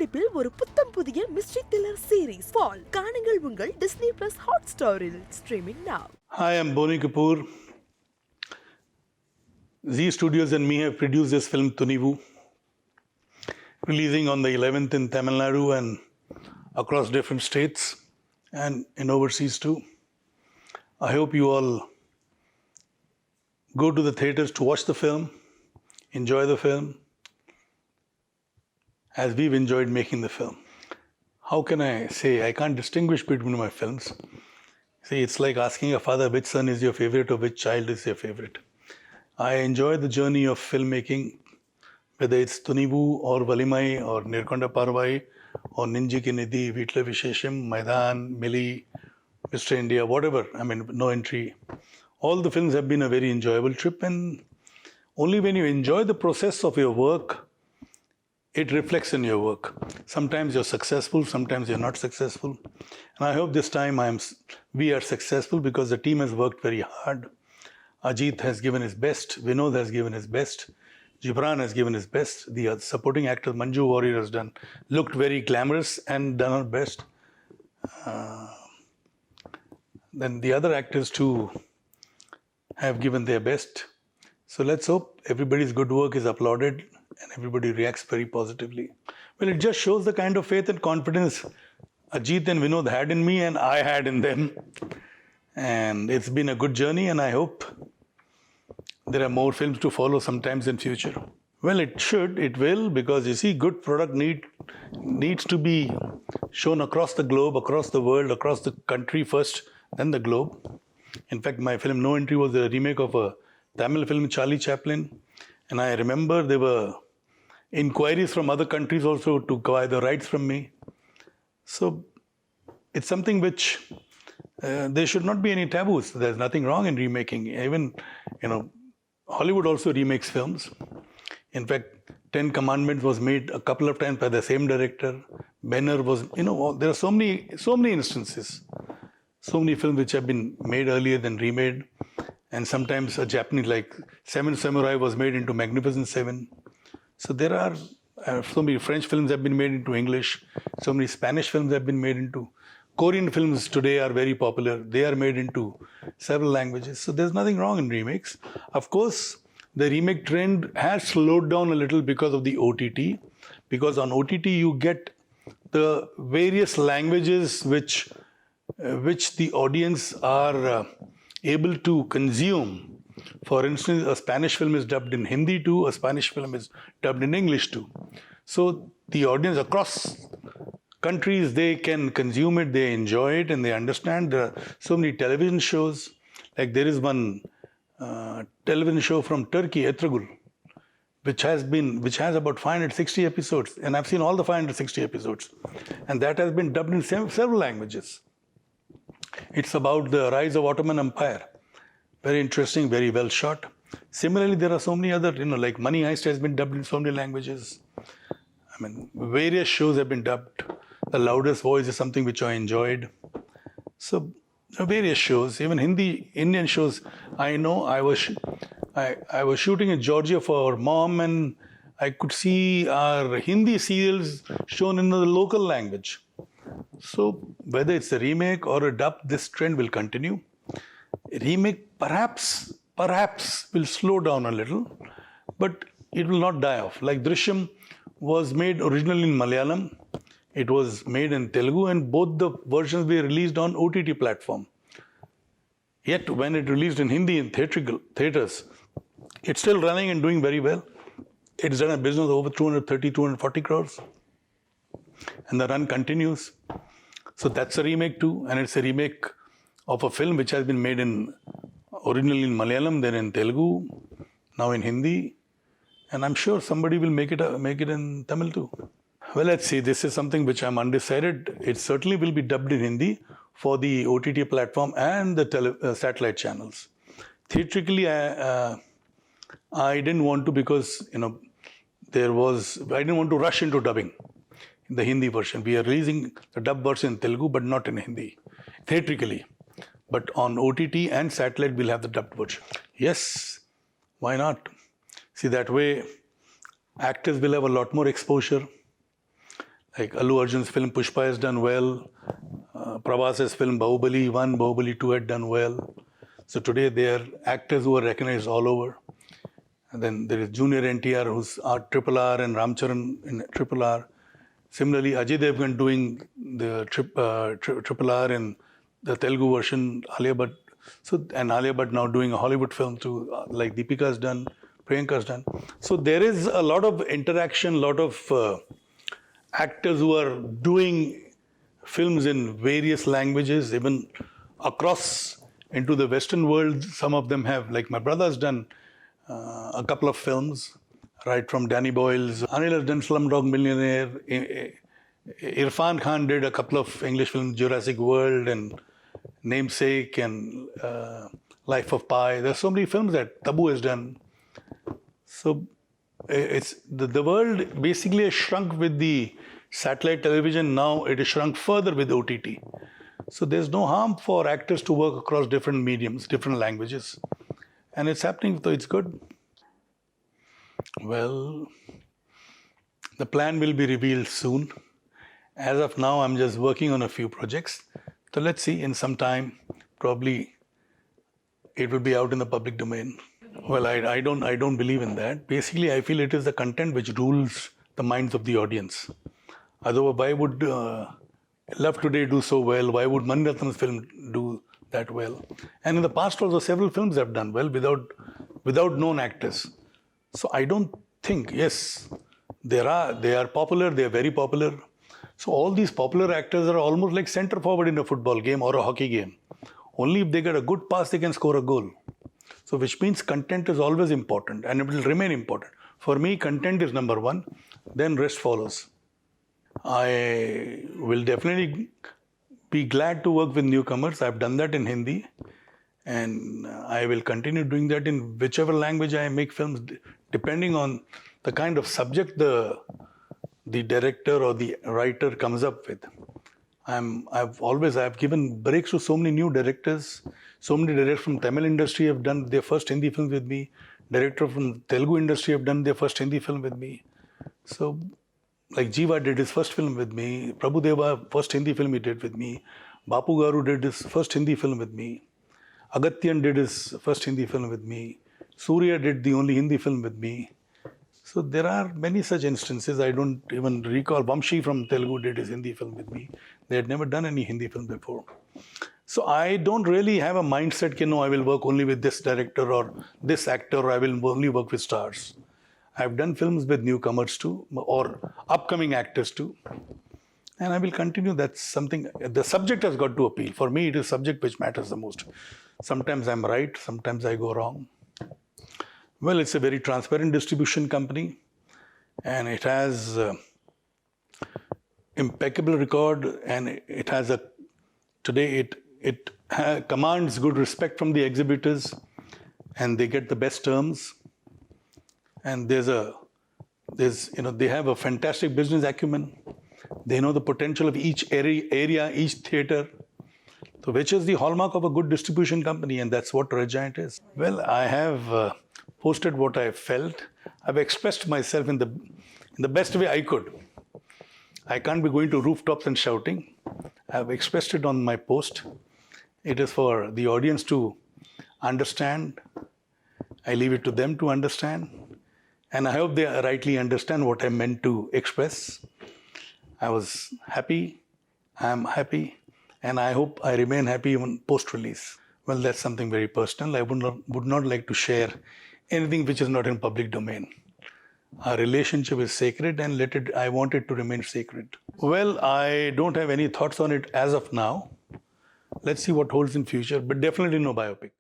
நடிப்பில் ஒரு புத்தம் புதிய மிஸ்ட்ரி த்ரில்லர் சீரிஸ் ஃபால் காணுங்கள் உங்கள் Disney+ Hotstarரில் streaming now. Hi, I'm Boney Kapoor. Zee Studios and me have produced this film Thunivu, releasing on the 11th in Tamil Nadu and across different states and in overseas too. I hope you all go to the theatres to watch the film, enjoy the film, as we've enjoyed making the film. How can I say? I can't distinguish between my films. See, it's like asking a father which son is your favorite or which child is your favorite. I enjoy the journey of filmmaking, whether it's Thunivu or Valimai or Nirkonda Parvai or Ninji Ki Nidhi, Vitla Vishesham, Maidan, Mili, Mr. India, whatever. I mean, No Entry. All the films have been a very enjoyable trip, and only when you enjoy the process of your work, it reflects in your work. Sometimes you're successful, sometimes you're not successful. And I hope this time we are successful because the team has worked very hard. Ajith has given his best, Vinothka has given his best, Gibran has given his best. The supporting actor Manju Warrior has looked very glamorous and done her best. Then the other actors too have given their best. So let's hope everybody's good work is applauded and everybody reacts very positively. Well, it just shows the kind of faith and confidence Ajith and Vinod had in me and I had in them. And it's been a good journey, and I hope there are more films to follow sometimes in future. Well, it will, because you see, good product needs to be shown across the globe, across the world, across the country first, then the globe. In fact, my film No Entry was a remake of a Tamil film, Charlie Chaplin. And I remember there were inquiries from other countries also to buy the rights from me. So it's something which there should not be any taboos. There's nothing wrong in remaking. Even, Hollywood also remakes films. In fact, 10 Commandments was made a couple of times by the same director. Banner was, there are so many instances. So many films which have been made earlier than remade. And sometimes a Japanese, like Seven Samurai was made into Magnificent Seven. So there are so many French films have been made into English. So many Spanish films have been made into. Korean films today are very popular. They are made into several languages. So there's nothing wrong in remakes. Of course, the remake trend has slowed down a little because of the OTT. Because on OTT you get the various languages which the audience are able to consume. For instance, a Spanish film is dubbed in Hindi too, a Spanish film is dubbed in English too. So the audience across countries, they can consume it, they enjoy it, and they understand. There are so many television shows. Like there is one television show from Turkey, Etragul, which has about 560 episodes, and I've seen all the 560 episodes, and that has been dubbed in several languages. It's about the rise of Ottoman Empire. Very interesting, very well shot. Similarly, there are so many other, like Money Heist has been dubbed in so many languages. I mean, various shows have been dubbed. The Loudest Voice is something which I enjoyed. So, various shows, even Indian shows. I know I was shooting in Georgia for Mom, and I could see our Hindi serials shown in the local language. So, whether it's a remake or a dub, this trend will continue. Remake perhaps will slow down a little, but it will not die off. Like Drishyam was made originally in Malayalam, it was made in Telugu, and both the versions were released on OTT platform. Yet when it released in Hindi in theatres, it's still running and doing very well. It's done a business of over 240 crores. And the run continues. So that's a remake too, and it's a remake of a film which has been made originally in Malayalam, then in Telugu, now in Hindi, and I'm sure somebody will make it in Tamil too. Well, let's see. This is something which I'm undecided. It certainly will be dubbed in Hindi for the OTT platform and the satellite channels. Theatrically, I didn't want to, because I didn't want to rush into dubbing in the Hindi version. We are releasing the dub version in Telugu, but not in Hindi, theatrically. But on OTT and satellite, we'll have the dubbed version. Yes, why not? See, that way, actors will have a lot more exposure. Like Allu Arjun's film Pushpa has done well. Prabhas's film Bahubali 1, Bahubali 2 had done well. So today they are actors who are recognized all over. And then there is Junior NTR who's Triple R and Ramcharan in Triple R. Similarly, Ajith doing the Triple R and the Telugu version, Alia Bhatt. So, and Alia Bhatt now doing a Hollywood film too, like Deepika's done, Priyanka's done. So there is a lot of interaction, a lot of actors who are doing films in various languages, even across into the Western world. Some of them have, like my brother's done a couple of films, right from Danny Boyle's. Anil has done Slumdog Millionaire. Irfan Khan did a couple of English films, Jurassic World and Namesake and Life of Pi. There's so many films that Tabu has done. So it's the world basically has shrunk with the satellite television. Now it is shrunk further with OTT. So there's no harm for actors to work across different mediums, different languages. And it's happening, so it's good. Well, the plan will be revealed soon. As of now, I'm just working on a few projects. So let's see, in some time, probably it will be out in the public domain. Well, I don't believe in that. Basically, I feel it is the content which rules the minds of the audience. Otherwise, why would Love Today do so well? Why would Mani Ratnam's film do that well? And in the past also, several films have done well without known actors. So I don't think, yes, they are popular, they are very popular. So all these popular actors are almost like center forward in a football game or a hockey game. Only if they get a good pass, they can score a goal. So which means content is always important and it will remain important. For me, content is number one, then rest follows. I will definitely be glad to work with newcomers. I've done that in Hindi and I will continue doing that in whichever language I make films, depending on the kind of subject the director or the writer comes up with. I've given breaks to so many new directors. So many directors from Tamil industry have done their first Hindi film with me. Director from Telugu industry have done their first Hindi film with me. So, like Jiva did his first film with me. Prabhu Deva, first Hindi film he did with me. Bapu Garu did his first Hindi film with me. Agatyan did his first Hindi film with me. Surya did the only Hindi film with me. So there are many such instances. I don't even recall. Vamshi from Telugu did his Hindi film with me. They had never done any Hindi film before. So I don't really have a mindset that, no, I will work only with this director or this actor, or I will only work with stars. I've done films with newcomers too, or upcoming actors too. And I will continue. That's something, the subject has got to appeal. For me, it is subject which matters the most. Sometimes I'm right, sometimes I go wrong. Well, it's a very transparent distribution company and it has impeccable record, and it has today it commands good respect from the exhibitors and they get the best terms. And they have a fantastic business acumen. They know the potential of each area, each theater. So which is the hallmark of a good distribution company, and that's what Red Giant is. Well, I have posted what I felt. I've expressed myself in the best way I could. I can't be going to rooftops and shouting. I've expressed it on my post. It is for the audience to understand. I leave it to them to understand. And I hope they rightly understand what I meant to express. I was happy, I'm happy, and I hope I remain happy even post-release. Well, that's something very personal. I would not like to share anything which is not in public domain. Our relationship is sacred and I want it to remain sacred. Well, I don't have any thoughts on it as of now. Let's see what holds in future, but definitely no biopic.